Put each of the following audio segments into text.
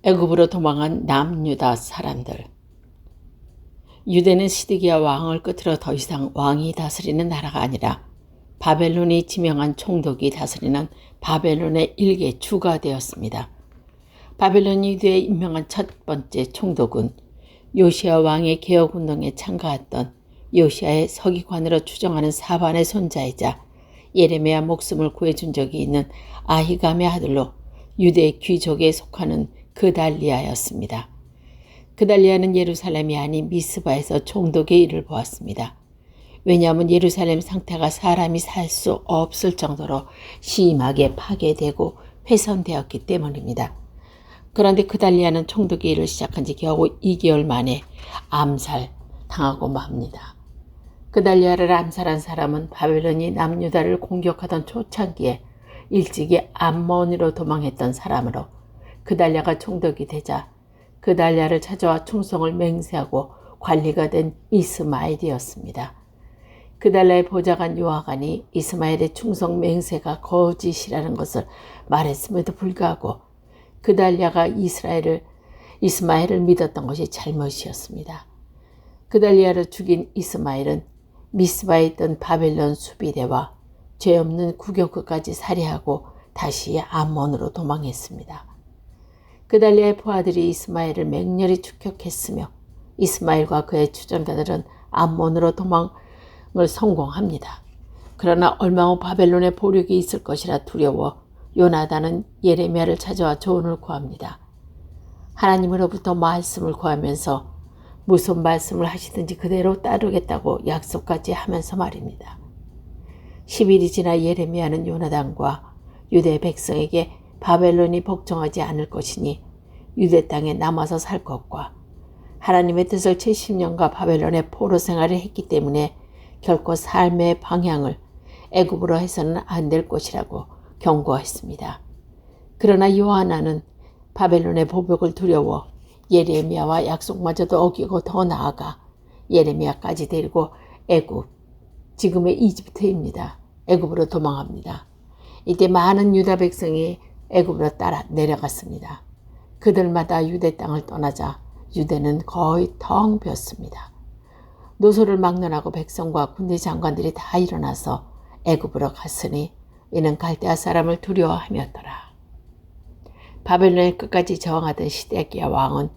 애굽으로 도망한 남유다 사람들. 유대는 시드기야 왕을 끝으로 더 이상 왕이 다스리는 나라가 아니라 바벨론이 지명한 총독이 다스리는 바벨론의 일개 주가 되었습니다. 바벨론 유대에 임명한 첫 번째 총독은 요시야 왕의 개혁운동에 참가했던 요시야의 서기관으로 추정하는 사반의 손자이자 예레미야 목숨을 구해준 적이 있는 아히감의 아들로 유대 귀족에 속하는 그달리아였습니다. 그달리아는 예루살렘이 아닌 미스바에서 총독의 일을 보았습니다. 왜냐하면 예루살렘 상태가 사람이 살 수 없을 정도로 심하게 파괴되고 훼손되었기 때문입니다. 그런데 그달리아는 총독의 일을 시작한 지 겨우 2개월 만에 암살당하고 맙니다. 그달리아를 암살한 사람은 바벨론이 남유다를 공격하던 초창기에 일찍이 암몬으로 도망했던 사람으로 그달리아가 총독이 되자 그달리아를 찾아와 충성을 맹세하고 관리가 된 이스마엘이었습니다. 그달리아의 보좌관 요아간이 이스마엘의 충성 맹세가 거짓이라는 것을 말했음에도 불구하고 그달리아가 이스마엘을 믿었던 것이 잘못이었습니다. 그달리아를 죽인 이스마엘은 미스바에 있던 바벨론 수비대와 죄 없는 구격까지 살해하고 다시 암몬으로 도망했습니다. 그달리아의 부하들이 이스마엘을 맹렬히 추격했으며 이스마엘과 그의 추종자들은 암몬으로 도망을 성공합니다. 그러나 얼마 후 바벨론의 보력이 있을 것이라 두려워 요나단은 예레미야를 찾아와 조언을 구합니다. 하나님으로부터 말씀을 구하면서 무슨 말씀을 하시든지 그대로 따르겠다고 약속까지 하면서 말입니다. 10일이 지나 예레미야는 요나단과 유대 백성에게 바벨론이 복종하지 않을 것이니 유대 땅에 남아서 살 것과 하나님의 뜻을 70년간 바벨론의 포로 생활을 했기 때문에 결코 삶의 방향을 애굽으로 해서는 안 될 것이라고 경고했습니다. 그러나 요하나는 바벨론의 보복을 두려워 예레미야와 약속마저도 어기고 더 나아가 예레미야까지 데리고 애굽, 지금의 이집트입니다. 애굽으로 도망합니다. 이때 많은 유다 백성이 애굽으로 따라 내려갔습니다. 그들마다 유대 땅을 떠나자 유대는 거의 텅 비었습니다. 노소를 막론하고 백성과 군대 장관들이 다 일어나서 애굽으로 갔으니 이는 갈대아 사람을 두려워함이었더라. 바벨론의 끝까지 저항하던 시드기야 왕은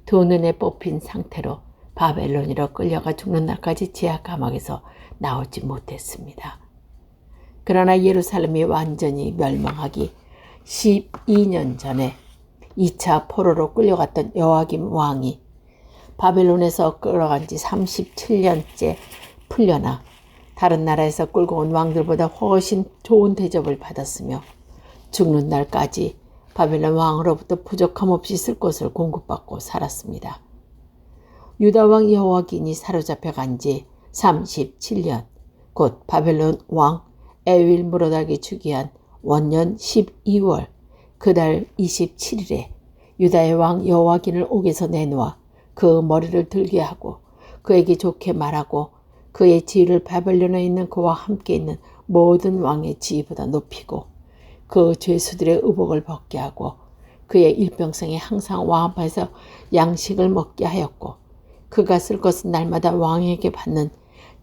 두 눈에 뽑힌 상태로 바벨론으로 끌려가 죽는 날까지 지하 감옥에서 나오지 못했습니다. 그러나 예루살렘이 완전히 멸망하기 12년 전에 2차 포로로 끌려갔던 여호야김 왕이 바벨론에서 끌어간 지 37년째 풀려나 다른 나라에서 끌고 온 왕들보다 훨씬 좋은 대접을 받았으며 죽는 날까지 바벨론 왕으로부터 부족함 없이 쓸 것을 공급받고 살았습니다. 유다 왕 여호야긴이 사로잡혀 간 지 37년, 곧 바벨론 왕 에윌 무로닥이 즉위한 원년 12월 그달 27일에 유다의 왕 여호야긴을 옥에서 내놓아 그 머리를 들게 하고 그에게 좋게 말하고 그의 지위를 바벨론에 있는 그와 함께 있는 모든 왕의 지위보다 높이고 그 죄수들의 의복을 벗게 하고 그의 일평생에 항상 왕 앞에서 양식을 먹게 하였고 그가 쓸 것은 날마다 왕에게 받는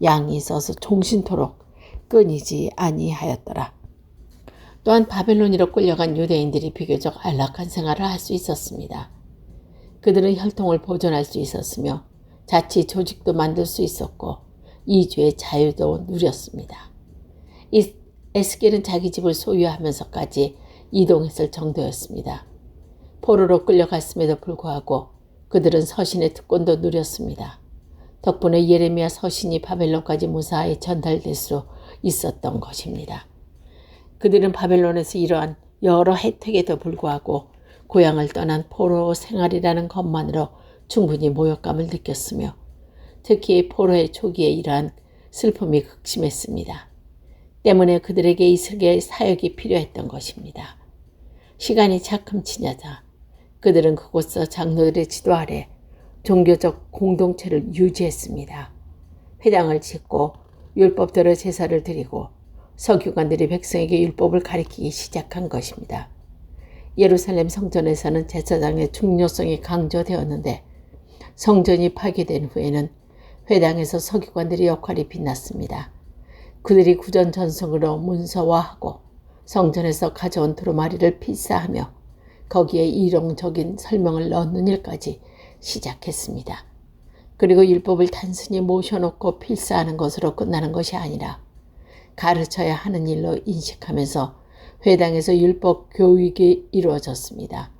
양이 있어서 종신토록 끊이지 아니하였더라. 또한 바벨론으로 끌려간 유대인들이 비교적 안락한 생활을 할 수 있었습니다. 그들은 혈통을 보존할 수 있었으며 자치 조직도 만들 수 있었고 이주의 자유도 누렸습니다. 에스겔은 자기 집을 소유하면서까지 이동했을 정도였습니다. 포로로 끌려갔음에도 불구하고 그들은 서신의 특권도 누렸습니다. 덕분에 예레미야 서신이 바벨론까지 무사히 전달될 수 있었던 것입니다. 그들은 바벨론에서 이러한 여러 혜택에도 불구하고 고향을 떠난 포로 생활이라는 것만으로 충분히 모욕감을 느꼈으며 특히 포로의 초기에 이러한 슬픔이 극심했습니다. 때문에 그들에게 이스라엘 사역이 필요했던 것입니다. 시간이 차츰 지나자 그들은 그곳서 장로들의 지도 아래 종교적 공동체를 유지했습니다. 회당을 짓고 율법대로 제사를 드리고 서기관들이 백성에게 율법을 가리키기 시작한 것입니다. 예루살렘 성전에서는 제사장의 중요성이 강조되었는데 성전이 파괴된 후에는 회당에서 서기관들의 역할이 빛났습니다. 그들이 구전전승으로 문서화하고 성전에서 가져온 두루마리를 필사하며 거기에 이론적인 설명을 넣는 일까지 시작했습니다. 그리고 율법을 단순히 모셔놓고 필사하는 것으로 끝나는 것이 아니라 가르쳐야 하는 일로 인식하면서 회당에서 율법 교육이 이루어졌습니다.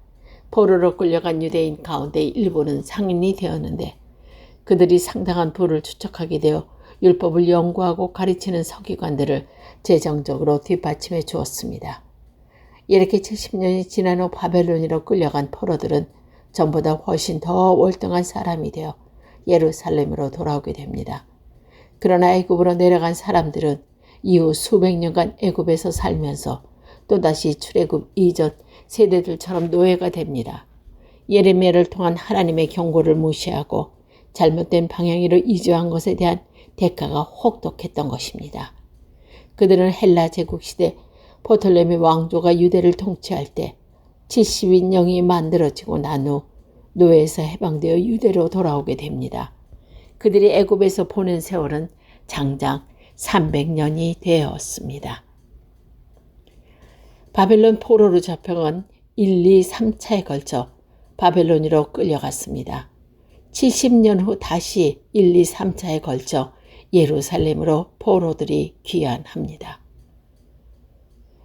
포로로 끌려간 유대인 가운데 일부는 상인이 되었는데 그들이 상당한 부를 축적하게 되어 율법을 연구하고 가르치는 서기관들을 재정적으로 뒷받침해 주었습니다. 이렇게 70년이 지난 후 바벨론으로 끌려간 포로들은 전보다 훨씬 더 월등한 사람이 되어 예루살렘으로 돌아오게 됩니다. 그러나 애굽으로 내려간 사람들은 이후 수백 년간 애굽에서 살면서 또다시 출애굽 이전 세대들처럼 노예가 됩니다. 예레미야를 통한 하나님의 경고를 무시하고 잘못된 방향으로 이주한 것에 대한 대가가 혹독했던 것입니다. 그들은 헬라 제국시대 포톨레미 왕조가 유대를 통치할 때 70인령이 만들어지고 난 후 노예에서 해방되어 유대로 돌아오게 됩니다. 그들이 애굽에서 보낸 세월은 장장 300년이 되었습니다. 바벨론 포로로 잡혀간 1, 2, 3차에 걸쳐 바벨론으로 끌려갔습니다. 70년 후 다시 1, 2, 3차에 걸쳐 예루살렘으로 포로들이 귀환합니다.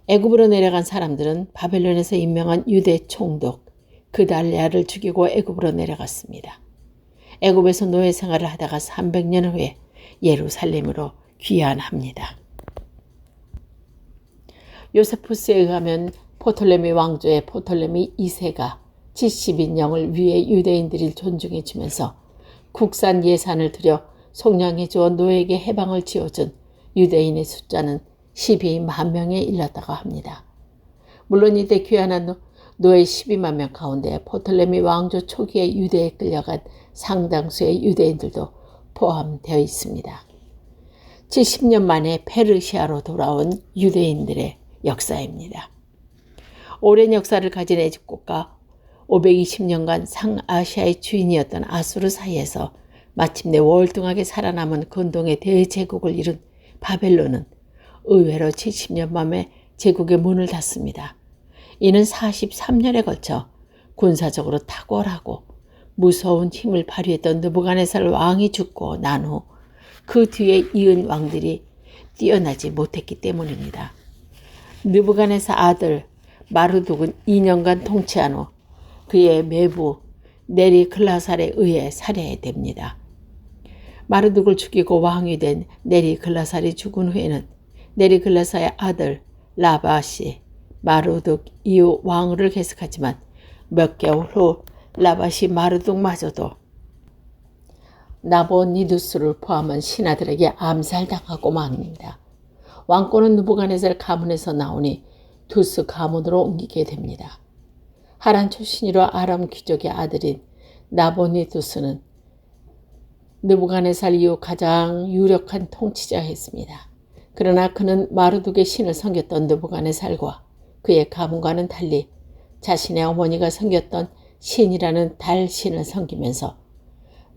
애굽으로 내려간 사람들은 바벨론에서 임명한 유대 총독 그달랴를 죽이고 애굽으로 내려갔습니다. 애굽에서 노예 생활을 하다가 300년 후에 예루살렘으로 귀환합니다. 요세푸스에 의하면 포톨레미 왕조의 포톨레미 2세가 70인령을 위해 유대인들을 존중해 주면서 국산 예산을 들여 속량해 주어 노예에게 해방을 지어준 유대인의 숫자는 12만 명에 이르렀다고 합니다. 물론 이때 귀환한 노예 12만 명 가운데 포톨레미 왕조 초기에 유대에 끌려간 상당수의 유대인들도 포함되어 있습니다. 70년 만에 페르시아로 돌아온 유대인들의 역사입니다. 오랜 역사를 가진 애집 국가 520년간 상아시아의 주인이었던 아수르 사이에서 마침내 월등하게 살아남은 근동의 대제국을 이룬 바벨론은 의외로 70년 만에 제국의 문을 닫습니다. 이는 43년에 걸쳐 군사적으로 탁월하고 무서운 힘을 발휘했던 느부갓네살 왕이 죽고 난 후 그 뒤에 이은 왕들이 뛰어나지 못했기 때문입니다. 느부갓네살 아들 마르둑은 2년간 통치한 후 그의 매부 네리글라살에 의해 살해됩니다. 마르둑을 죽이고 왕이 된 네리글라살이 죽은 후에는 네리글라살의 아들 라바시 마르둑 이후 왕위를 계속하지만 몇 개월 후 라바시 마르둑마저도 나보니두스를 포함한 신하들에게 암살당하고 맙니다. 왕권은 느부갓네살 가문에서 나오니 두스 가문으로 옮기게 됩니다. 하란 출신으로 아람 귀족의 아들인 나보니두스는 느부갓네살 이후 가장 유력한 통치자였습니다. 그러나 그는 마르둑의 신을 섬겼던 느부갓네살과 그의 가문과는 달리 자신의 어머니가 섬겼던 신이라는 달 신을 섬기면서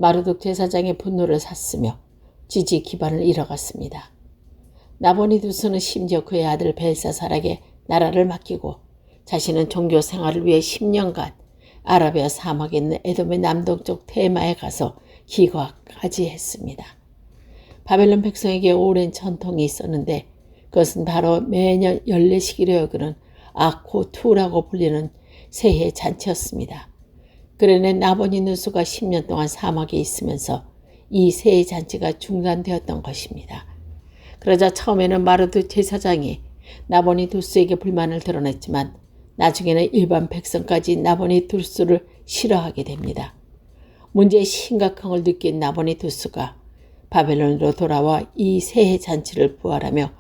마르둑 제사장의 분노를 샀으며 지지 기반을 잃어갔습니다. 나보니두스는 심지어 그의 아들 벨사살에게 나라를 맡기고 자신은 종교 생활을 위해 10년간 아라비아 사막에 있는 에돔의 남동쪽 테마에 가서 기거까지 했습니다. 바벨론 백성에게 오랜 전통이 있었는데 그것은 바로 매년 연례식이로 여기는 아코투라고 불리는 새해 잔치였습니다. 그러는 나보니누스가 10년 동안 사막에 있으면서 이 새해 잔치가 중단되었던 것입니다. 그러자 처음에는 마르둑 제사장이 나보니두스에게 불만을 드러냈지만 나중에는 일반 백성까지 나보니두스를 싫어하게 됩니다. 문제의 심각함을 느낀 나보니두스가 바벨론으로 돌아와 이 새해 잔치를 부활하며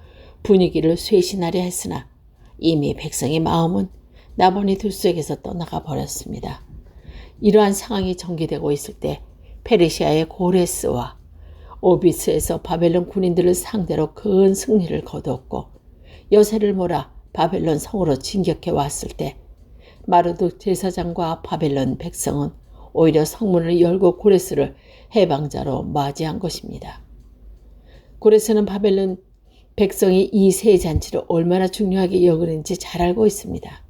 분위기를 쇄신하려 했으나 이미 백성의 마음은 나보니두스에게서 떠나가 버렸습니다. 이러한 상황이 전개되고 있을 때 페르시아의 고레스와 오비스에서 바벨론 군인들을 상대로 큰 승리를 거두었고 여세를 몰아 바벨론 성으로 진격해 왔을 때 마르둑 제사장과 바벨론 백성은 오히려 성문을 열고 고레스를 해방자로 맞이한 것입니다. 고레스는 바벨론 백성이 이 새 잔치를 얼마나 중요하게 여기는지 잘 알고 있습니다.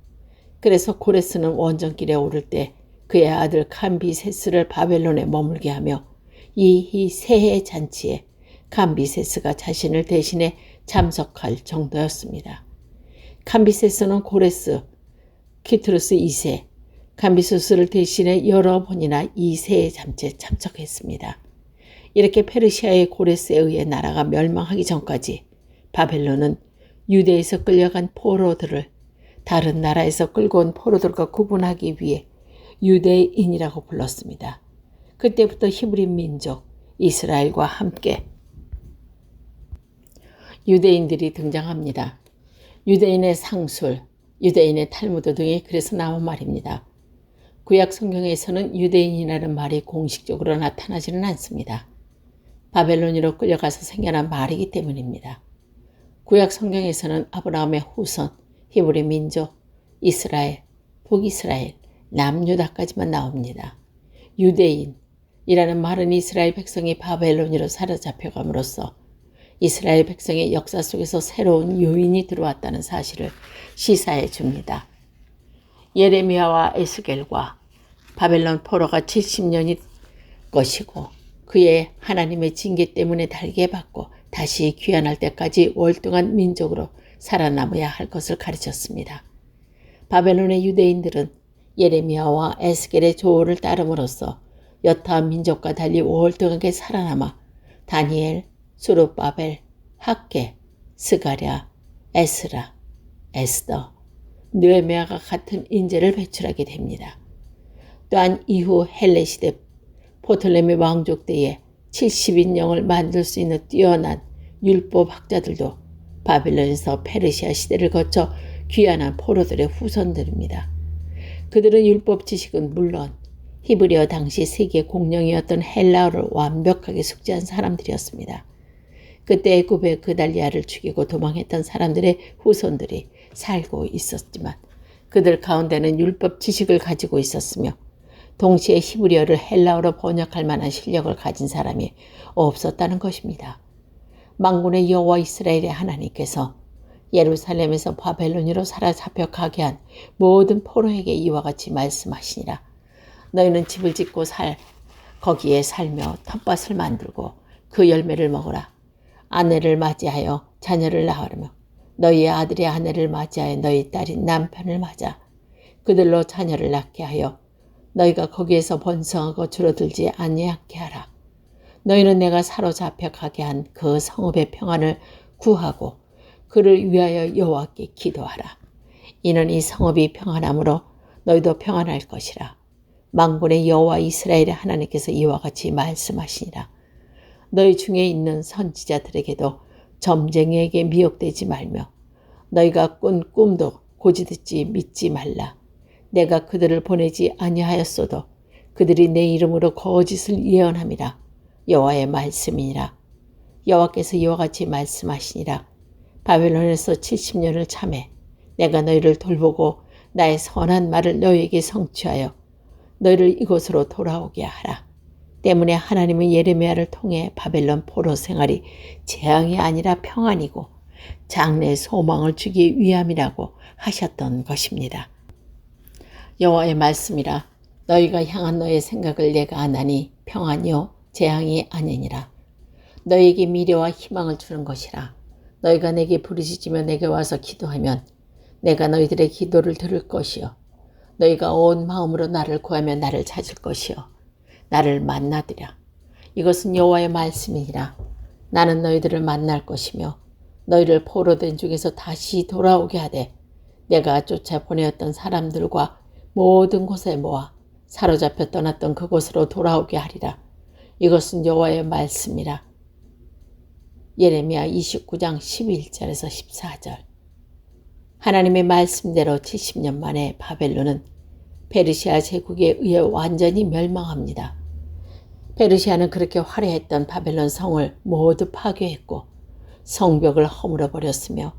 그래서 고레스는 원정길에 오를 때 그의 아들 캄비세스를 바벨론에 머물게 하며 이 새해 잔치에 캄비세스가 자신을 대신해 참석할 정도였습니다. 캄비세스는 고레스, 키트로스 2세, 캄비소스를 대신해 여러 번이나 이 새해 잔치에 참석했습니다. 이렇게 페르시아의 고레스에 의해 나라가 멸망하기 전까지 바벨론은 유대에서 끌려간 포로들을 다른 나라에서 끌고 온 포로들과 구분하기 위해 유대인이라고 불렀습니다. 그때부터 히브리 민족 이스라엘과 함께 유대인들이 등장합니다. 유대인의 상술, 유대인의 탈무드 등이 그래서 나온 말입니다. 구약 성경에서는 유대인이라는 말이 공식적으로 나타나지는 않습니다. 바벨론으로 끌려가서 생겨난 말이기 때문입니다. 구약 성경에서는 아브라함의 후손, 히브리 민족, 이스라엘, 북이스라엘, 남유다까지만 나옵니다. 유대인이라는 말은 이스라엘 백성이 바벨론으로 사로잡혀감으로써 이스라엘 백성의 역사 속에서 새로운 요인이 들어왔다는 사실을 시사해 줍니다. 예레미야와 에스겔과 바벨론 포로가 70년이 것이고 그의 하나님의 징계 때문에 달게 받고 다시 귀환할 때까지 월등한 민족으로 살아남아야 할 것을 가르쳤습니다. 바벨론의 유대인들은 예레미야와 에스겔의 조언을 따름으로써 여타 민족과 달리 월등하게 살아남아 다니엘, 수룹바벨, 학개, 스가랴, 에스라, 에스더, 느헤미야가 같은 인재를 배출하게 됩니다. 또한 이후 헬레 시대 포톨레미 왕족 때에 70인령을 만들 수 있는 뛰어난 율법학자들도 바빌론에서 페르시아 시대를 거쳐 귀환한 포로들의 후손들입니다. 그들은 율법 지식은 물론 히브리어 당시 세계 공용이었던 헬라어를 완벽하게 숙지한 사람들이었습니다. 그때 애굽의 그달리아를 죽이고 도망했던 사람들의 후손들이 살고 있었지만 그들 가운데는 율법 지식을 가지고 있었으며 동시에 히브리어를 헬라어로 번역할 만한 실력을 가진 사람이 없었다는 것입니다. 만군의 여호와 이스라엘의 하나님께서 예루살렘에서 바벨론으로 사로잡혀 가게 한 모든 포로에게 이와 같이 말씀하시니라. 너희는 집을 짓고 거기에 살며 텃밭을 만들고 그 열매를 먹으라. 아내를 맞이하여 자녀를 낳으며 너희의 아들의 아내를 맞이하여 너희 딸인 남편을 맞아 그들로 자녀를 낳게 하여 너희가 거기에서 번성하고 줄어들지 아니하게 하라. 너희는 내가 사로잡혀 가게 한 그 성읍의 평안을 구하고 그를 위하여 여호와께 기도하라. 이는 이 성읍이 평안함으로 너희도 평안할 것이라. 만군의 여호와 이스라엘의 하나님께서 이와 같이 말씀하시니라. 너희 중에 있는 선지자들에게도 점쟁이에게 미혹되지 말며 너희가 꾼 꿈도 고지듣지 믿지 말라. 내가 그들을 보내지 아니하였어도 그들이 내 이름으로 거짓을 예언함이라. 여호와의 말씀이니라. 여호와께서 이와 같이 말씀하시니라. 바벨론에서 70년을 참해 내가 너희를 돌보고 나의 선한 말을 너희에게 성취하여 너희를 이곳으로 돌아오게 하라. 때문에 하나님은 예레미야를 통해 바벨론 포로 생활이 재앙이 아니라 평안이고 장래의 소망을 주기 위함이라고 하셨던 것입니다. 여호와의 말씀이라. 너희가 향한 너의 생각을 내가 아나니 평안이요 재앙이 아니니라. 너희에게 미래와 희망을 주는 것이라. 너희가 내게 부르짖으며 내게 와서 기도하면 내가 너희들의 기도를 들을 것이요 너희가 온 마음으로 나를 구하면 나를 찾을 것이요 나를 만나드랴. 이것은 여호와의 말씀이니라. 나는 너희들을 만날 것이며 너희를 포로된 중에서 다시 돌아오게 하되 내가 쫓아 보내었던 사람들과 모든 곳에 모아 사로잡혀 떠났던 그곳으로 돌아오게 하리라. 이것은 여호와의 말씀이라. 예레미야 29장 11절에서 14절. 하나님의 말씀대로 70년 만에 바벨론은 페르시아 제국에 의해 완전히 멸망합니다. 페르시아는 그렇게 화려했던 바벨론 성을 모두 파괴했고 성벽을 허물어 버렸으며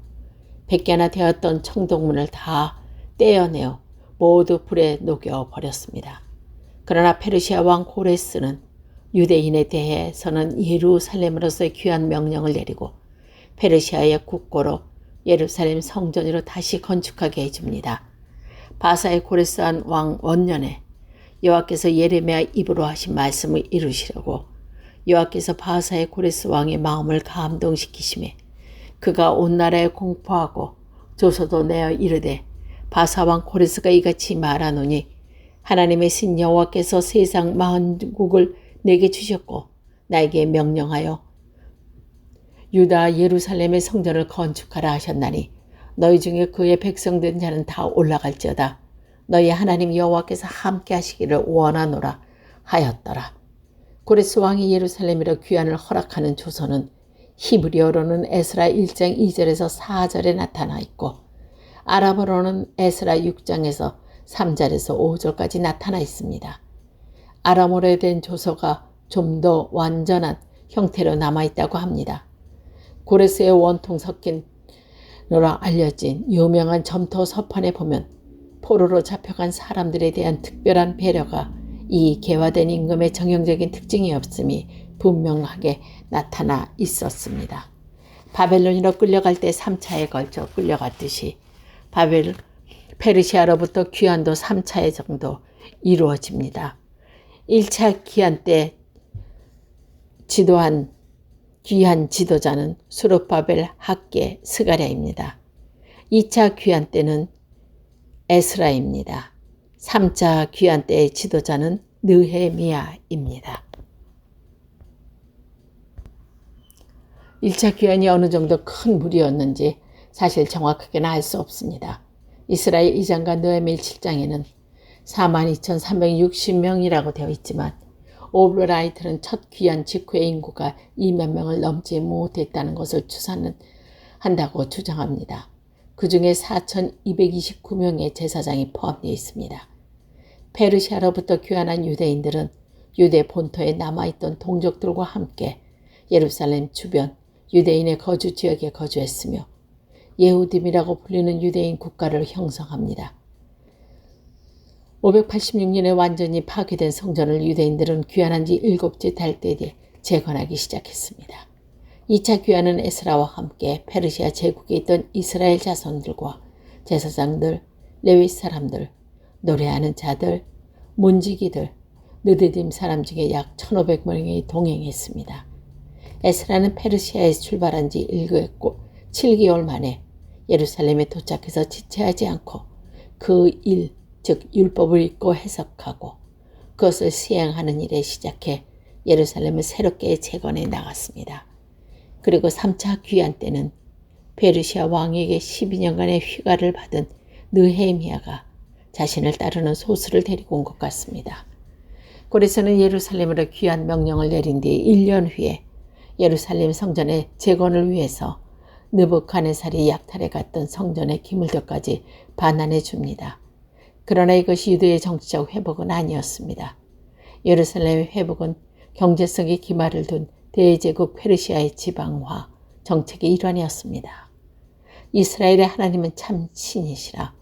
100개나 되었던 청동문을 다 떼어내어 모두 불에 녹여버렸습니다. 그러나 페르시아 왕 고레스는 유대인에 대해서는 예루살렘으로서의 귀한 명령을 내리고 페르시아의 국고로 예루살렘 성전으로 다시 건축하게 해줍니다. 바사의 고레스한 왕 원년에 여호와께서 예레미야 입으로 하신 말씀을 이루시려고 여호와께서 바사의 고레스 왕의 마음을 감동시키심에 그가 온 나라에 공포하고 조서도 내어 이르되 바사 왕 고레스가 이같이 말하노니 하나님의 신 여호와께서 세상 만국을 내게 주셨고 나에게 명령하여 유다 예루살렘의 성전을 건축하라 하셨나니 너희 중에 그의 백성된 자는 다 올라갈지어다. 너희 하나님 여호와께서 함께 하시기를 원하노라 하였더라. 고레스 왕이 예루살렘이라 귀환을 허락하는 조서는 히브리어로는 에스라 1장 2절에서 4절에 나타나 있고 아람어로는 에스라 6장에서 3절에서 5절까지 나타나 있습니다. 아람어로 된 조서가 좀 더 완전한 형태로 남아있다고 합니다. 고레스의 원통 섞인 너라 알려진 유명한 점토 서판에 보면 포로로 잡혀간 사람들에 대한 특별한 배려가 이 개화된 임금의 정형적인 특징이 없음이 분명하게 나타나 있었습니다. 바벨론으로 끌려갈 때 3차에 걸쳐 끌려갔듯이 페르시아로부터 귀환도 3차에 정도 이루어집니다. 1차 귀환 때 지도한 귀환 지도자는 수룹바벨 학계 스가랴입니다. 2차 귀환 때는 에스라입니다. 3차 귀환 때의 지도자는 느헤미야입니다. 1차 귀환이 어느 정도 큰 무리였는지 사실 정확하게는 알 수 없습니다. 이스라엘 2장과 느헤미야 7장에는 42,360명이라고 되어 있지만 오브라이트는 첫 귀환 직후의 인구가 2만 명을 넘지 못했다는 것을 추산한다고 주장합니다. 그 중에 4,229명의 제사장이 포함되어 있습니다. 페르시아로부터 귀환한 유대인들은 유대 본토에 남아있던 동족들과 함께 예루살렘 주변 유대인의 거주 지역에 거주했으며 예후딤이라고 불리는 유대인 국가를 형성합니다. 586년에 완전히 파괴된 성전을 유대인들은 귀환한 지 7째 달 때에 재건하기 시작했습니다. 2차 귀환은 에스라와 함께 페르시아 제국에 있던 이스라엘 자손들과 제사장들, 레위 사람들, 노래하는 자들, 문지기들, 느드딤 사람 중에 약 1,500명이 동행했습니다. 에스라는 페르시아에서 출발한 지 7개월 만에 예루살렘에 도착해서 지체하지 않고 그 일, 즉 율법을 읽고 해석하고 그것을 시행하는 일에 시작해 예루살렘을 새롭게 재건해 나갔습니다. 그리고 3차 귀환 때는 페르시아 왕에게 12년간의 휴가를 받은 느헤미야가 자신을 따르는 소수를 데리고 온 것 같습니다. 고레스는 예루살렘으로 귀환 명령을 내린 뒤 1년 후에 예루살렘 성전의 재건을 위해서 느부갓네살이 약탈해 갔던 성전의 기물들까지 반환해 줍니다. 그러나 이것이 유대의 정치적 회복은 아니었습니다. 예루살렘의 회복은 경제성의 기말을 둔 대제국 페르시아의 지방화 정책의 일환이었습니다. 이스라엘의 하나님은 참 신이시라.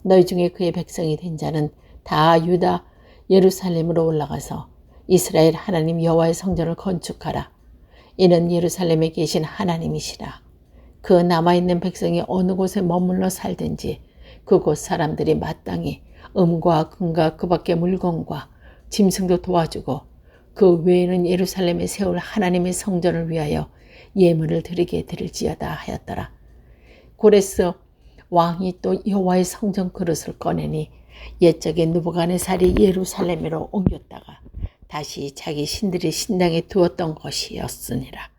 너희 중에 그의 백성이 된 자는 다 유다 예루살렘으로 올라가서 이스라엘 하나님 여호와의 성전을 건축하라. 이는 예루살렘에 계신 하나님이시라. 그 남아있는 백성이 어느 곳에 머물러 살든지 그곳 사람들이 마땅히 음과 금과 그 밖의 물건과 짐승도 도와주고 그 외에는 예루살렘에 세울 하나님의 성전을 위하여 예물을 드리게 드릴지어다 하였더라. 고레스 왕이 또 여호와의 성전 그릇을 꺼내니 옛적에 느부갓네살이 예루살렘으로 옮겼다가 다시 자기 신들이 신당에 두었던 것이었으니라.